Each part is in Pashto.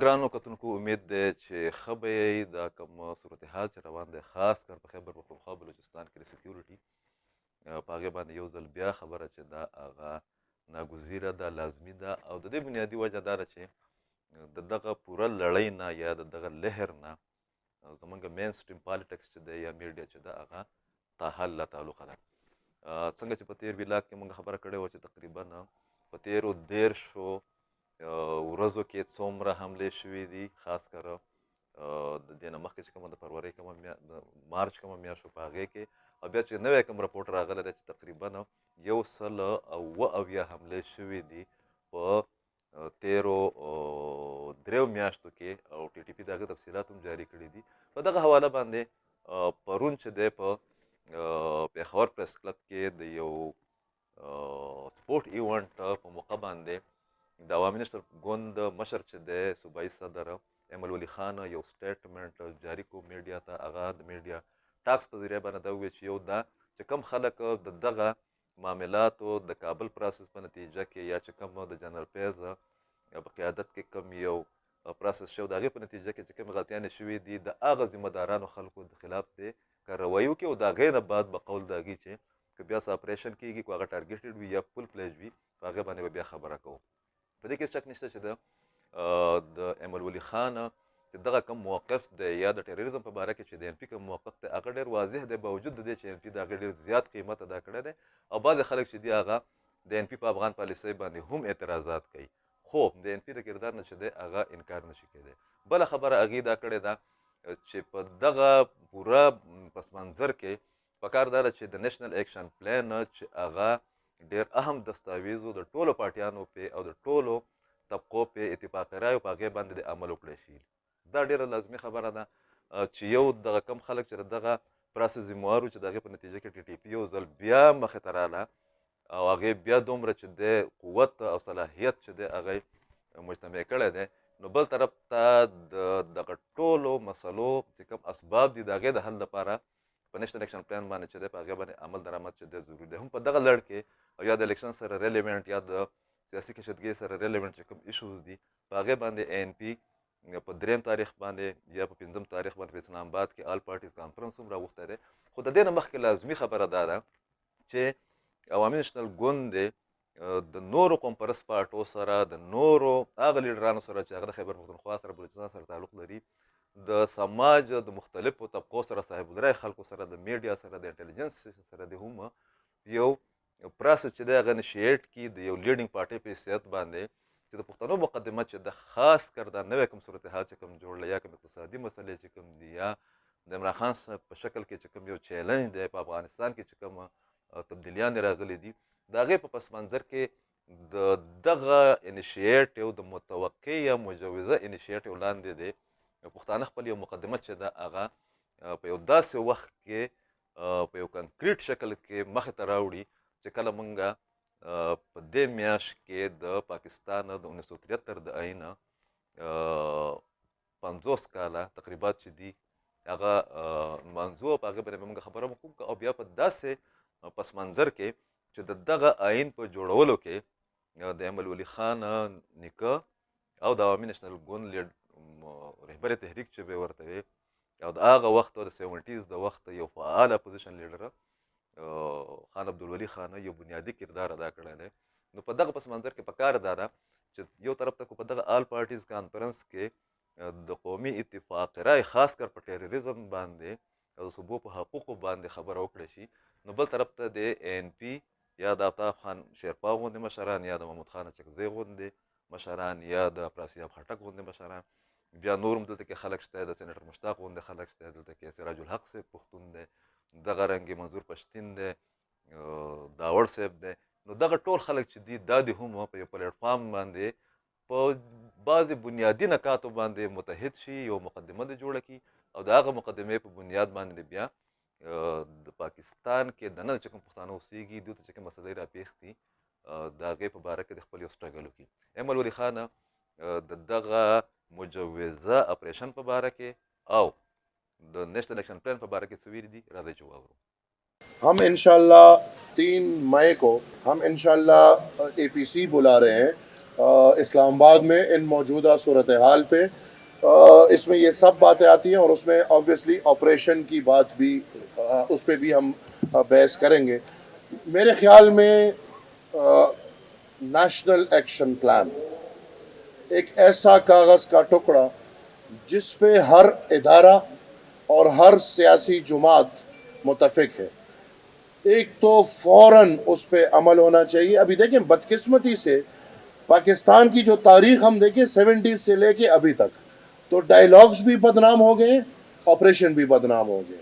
ګرانو کتونکو امید دی چې ښه به یې دا کوم صورتحال چې روان دی خاص کر په خیبر پښتونخوا بلوچستان کې د سکیورټي په هغې باندې یو ځل بیا خبره چې دا هغه ناګزیره ده لازمي ده او د دې بنیادي وجه دا ده چې د دغه پوره لړۍ نه یا د دغه لهر نه زمونږ مین سټریم پالیټکس چې دی یا میډیا چې ده هغه تاحال لا تعلقه ده څنګه چې په تېر ولاک کې مونږ خبره کړې وه چې تقریبا په تېرو 13 ورځو کې څومره حملې شوي دي خاص کر د دې نه مخکې چې کومه د فروری کومه د مارچ کومه میاشت په هغې کې او بیا چې نوی کوم رپورټ راغلی دی چې تقریبا 100 حملې شوي دي په تېرو 3 میاشتو کې او ټي ټي پي د هغې تفصیلات هم جاري کړي دي په دغه حواله باندې پرون چې دی په پېښور پریس کلب کې د یو سپورټ ایونټ په موقع باندې د عوامي نشر ګوند مشر چې دی صوبایي صدر ایمل ولی خان یو سټیټمنټ جاري کو میډیا ته هغه د میډیا ټاکس په ذریعه باندې دا وویل چې یو دا چې کم خلک د دغه معاملاتو د کابل پروسس په نتیجه کې یا چې کم د جنرال پیز په قیادت کې کم یو پروسس شو د هغې په نتیجه کې چې کوم غلطیانې شوي دي د هغه ذمه دارانو خلکو د خلاف دی کاروایي وکړي او د هغې نه بعد به قول د هغې چې که بیا څه اپریشن کېږي که هغه ټارګېټډ وي یا فل پلیج وي په هغې باندې به بیا خبره کوو په دې کې شک نشته چې د ایمل ولی خان چې دغه کوم موقف دی یا د ټیرریزم په باره کې چې د ایم پي کوم موقف دی هغه ډېر واضح دی باوجود د دې چې ایم پي د هغې ډېر زیات قیمت ادا کړی دی او بعضې خلک چې دي هغه د ایم پي په افغان پالیسۍ باندې هم اعتراضات کوي خو د ایم پي د کردار نه چې دی هغه انکار نشي کېدی بله خبره هغې دا کړې ده چې په دغه پوره پس منظر کې پکار دا ده چې د نیشنل ایکشن پلان چې هغه ډېر اهم دستاویز د ټولو پارټیانو په او د ټولو طبقو په اتفاقي رایو په هغې باندې د عمل وکړی شي دا ډېره لازمي خبره ده چې یو دغه کم خلک چې دغه پروسس ذموار وو چې د هغې په نتیجه کې ټي ټي پي یو ځل بیا مخې ته راله او هغې بیا دومره چې د قوت او صلاحیت چې دی هغه مجتمع کړی دی نو بل طرف ته دغه ټولو مسلو چې کوم اسباب دي د هغې د حل لپاره په نیشنل ایکشن پلان باندې چې دی په هغې باندې عمل درآمد چې دی ضروري دی هم په دغه لړ کې او یا د الیکشن سره ریلیونټ یا د سیاسي کشیدګۍ سره ریلیونټ چې کوم ایشوز دي په هغې باندې اے این پي په 3 تاریخ باندې یا په 5 تاریخ باندې په اسلام آباد کې آل پارټیز کانفرنس هم راوښتی دی خو د دې نه مخکې لازمي خبره دا ده چې عوامي نشنل ګوند دی د نورو قوم پرست پارټو سره د نورو هغه لیډرانو سره چې هغه د خیبر پښتونخوا سره بلوچستان سره تعلق لري د سماج د مختلفو طبقو سره صاحب الرای خلکو سره د میډیا سره د انټلیجنس سره د هم یو پروسس چې دی هغه انیشیټ کړي د یو لیډینګ پارټۍ په حیثیت باندې چې د پښتنو مقدمه چې د خاص کر دا نوی کوم صورتحال چې کوم جوړلی یا کوم اقتصادي مسلې چې کوم دي یا د عمران خان په شکل کې چې کوم یو چیلنج دی په افغانستان کې چې کوم تبدیلیان راغلي دي د هغې په پس منظر کې د دغه انیشیټیو د متوقع یا مجوزه انیشیټیو لاندې دی پښتانه خپل یو مقدمه چې ده هغه په یو داسې وخت کې په یو کنکریټ شکل کې مخې ته راوړي چې کله مونږ په دې میاشت کې د پاکستان د 1973 د آئین 50 کاله تقریبات چې دي هغه منځو په هغې باندې به مونږ خبره وکړو او بیا په داسې پس منظر کې چې د دغه آئین په جوړولو کې د ایمل ولی خان نیکه او د عوامي نشنل ګوند رهبر تحریک چې به ورته وي او د هغه وخت د 70s د وخت یو فعال اپوزیشن لیډر خان عبدالولي خان یو بنیادي کردار ادا کړی دی نو په دغه پس منظر کې پکار دا ده چې یو طرف ته په دغه آل پارټیز کانفرنس کې د قومي اتفاق رای خاص کر په ټیرریزم باندې او د صوبو په حقوقو باندې خبره وکړی شي نو بل طرف ته د اے این پي یا د آفتاب خان شیرپا غوندې مشران یا د محمود خان چکزی غوندې مشران یا د افراسیاب خټک غوندې مشران بیا نور هم دلته کې خلک شته د سینیټر مشتاق غوندې خلک شته دلته کې سراج الحق صاحب پښتون دی دغه رنګې منظور پښتین دی داوړ صاحب دی نو دغه ټول خلک چې دي دا دې هم په یو پلیټفارم باندې په بعضې بنیادي نکاتو باندې متحد شي یو مقدمه دې جوړه کړي او د هغه مقدمې په بنیاد باندې بیا د پاکستان کې دننه چې کوم پښتانه اوسېږي دوی ته چې کوم مسلې راپېښ دي د هغې په باره کې د خپل یو سټرګل وکړي ایمل ولی خان د دغه مجوزه اپریشن په باره کې او د نیشنل ایکشن پلان په باره کې څه ویلي دي راځئ چې واورو हम इंशाल्लाह 3 मई को हम इंशाल्लाह APC बुला रहे हैं اسلام آباد میں ان موجودہ صورتحال پہ اس میں یہ سب باتیں آتی ہیں، اور اس میں آبویسلی آپریشن کی بات بھی اس پہ بھی ہم بحث کریں گے. میرے خیال میں نیشنل ایکشن پلان ایک ایسا کاغذ کا ٹکڑا جس پہ ہر ادارہ اور ہر سیاسی جماعت متفق ہے. ایک تو فوراً اس پہ عمل ہونا چاہیے. ابھی دیکھیں بدقسمتی سے پاکستان کی جو تاریخ ہم دیکھیں 70s سے لے کے ابھی تک، تو ڈائیلاگز بھی بدنام ہو گئے، آپریشن بھی بدنام ہو گئے.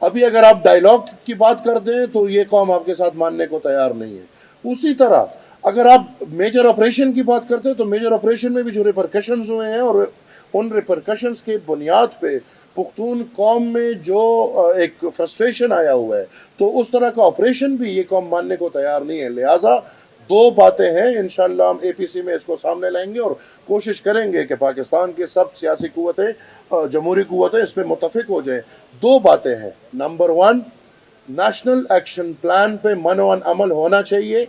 ابھی اگر آپ ڈائیلاگ کی بات کر دیں تو یہ قوم آپ کے ساتھ ماننے کو تیار نہیں ہے. اسی طرح اگر آپ میجر آپریشن کی بات کرتے ہیں تو میجر آپریشن میں بھی جو ریپرکشنز ہوئے ہیں، اور ان ریپرکشنز کے بنیاد پہ پختون قوم میں جو ایک فرسٹریشن آیا ہوا ہے، تو اس طرح کا آپریشن بھی یہ قوم ماننے کو تیار نہیں ہے. لہٰذا دو باتیں ہیں، انشاءاللہ ہم اے پی سی میں اس کو سامنے لائیں گے اور کوشش کریں گے کہ پاکستان کے سب سیاسی قوتیں، جمہوری قوتیں اس پہ متفق ہو جائیں. دو باتیں ہیں. نمبر ون، نیشنل ایکشن پلان پہ منوان عمل ہونا چاہیے،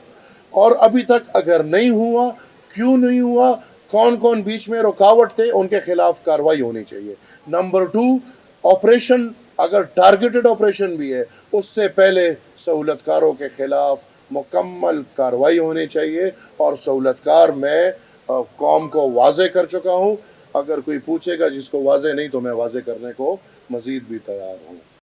اور ابھی تک اگر نہیں ہوا، کیوں نہیں ہوا، کون کون بیچ میں رکاوٹ تھے، ان کے خلاف کاروائی ہونی چاہیے. نمبر ٹو، آپریشن اگر ٹارگیٹڈ آپریشن بھی ہے، اس سے پہلے سہولت کاروں کے خلاف مکمل کاروائی ہونی چاہیے. اور سہولت کار میں قوم کو واضح کر چکا ہوں. اگر کوئی پوچھے گا جس کو واضح نہیں، تو میں واضح کرنے کو مزید بھی تیار ہوں.